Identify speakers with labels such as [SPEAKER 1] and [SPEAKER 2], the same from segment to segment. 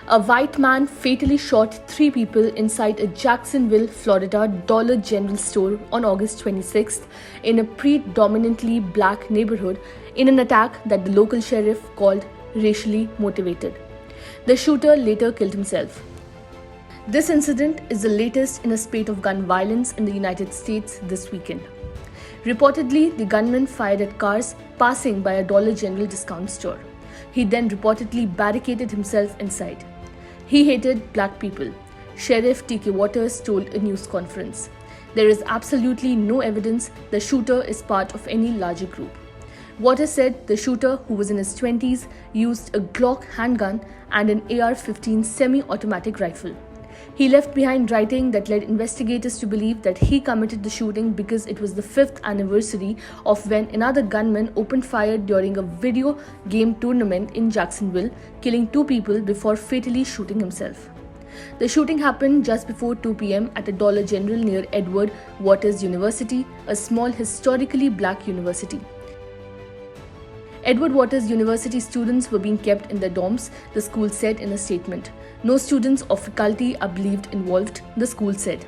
[SPEAKER 1] A white man fatally shot 3 people inside a Jacksonville, Florida Dollar General store on August 26th in a predominantly black neighborhood in an attack that the local sheriff called racially motivated. The shooter later killed himself. This incident is the latest in a spate of gun violence in the United States this weekend. Reportedly, the gunman fired at cars passing by a Dollar General discount store. He then reportedly barricaded himself inside. He hated black people, Sheriff T.K. Waters told a news conference. There is absolutely no evidence the shooter is part of any larger group. Waters said the shooter, who was in his 20s, used a Glock handgun and an AR-15 semi-automatic rifle. He left behind writing that led investigators to believe that he committed the shooting because it was the 5th anniversary of when another gunman opened fire during a video game tournament in Jacksonville, killing 2 people before fatally shooting himself. The shooting happened just before 2 p.m. at a Dollar General near Edward Waters University, a small historically black university. Edward Waters University students were being kept in their dorms, the school said in a statement. No students or faculty are believed involved, the school said.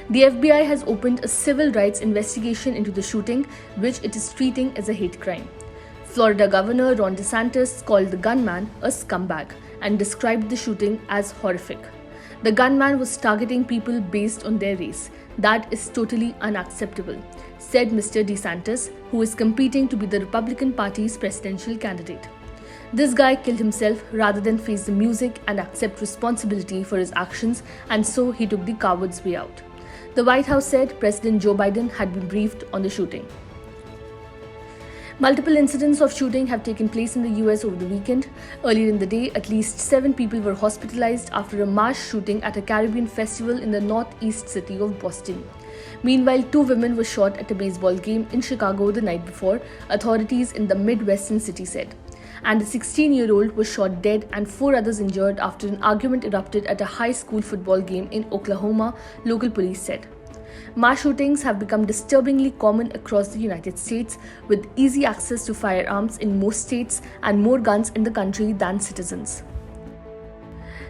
[SPEAKER 1] The FBI has opened a civil rights investigation into the shooting, which it is treating as a hate crime. Florida Governor Ron DeSantis called the gunman a scumbag and described the shooting as horrific. The gunman was targeting people based on their race. That is totally unacceptable, said Mr. DeSantis, who is competing to be the Republican Party's presidential candidate. This guy killed himself rather than face the music and accept responsibility for his actions, and so he took the coward's way out. The White House said President Joe Biden had been briefed on the shooting. Multiple incidents of shooting have taken place in the US over the weekend. Earlier in the day, at least 7 people were hospitalized after a mass shooting at a Caribbean festival in the northeast city of Boston. Meanwhile, 2 women were shot at a baseball game in Chicago the night before, authorities in the Midwestern city said. And a 16-year-old was shot dead and 4 others injured after an argument erupted at a high school football game in Oklahoma, local police said. Mass shootings have become disturbingly common across the United States, with easy access to firearms in most states and more guns in the country than citizens.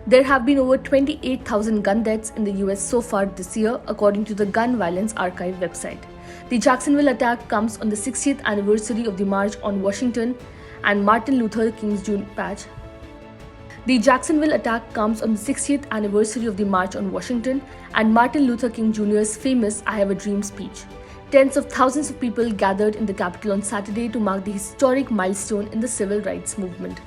[SPEAKER 1] There have been over 28,000 gun deaths in the US so far this year, according to the Gun Violence Archive website. The Jacksonville attack comes on the 60th anniversary of the March on Washington and Martin Luther King's Jr. patch. The Jacksonville attack comes on the 60th anniversary of the March on Washington and Martin Luther King Jr.'s famous I Have a Dream speech. Tens of thousands of people gathered in the Capitol on Saturday to mark the historic milestone in the civil rights movement.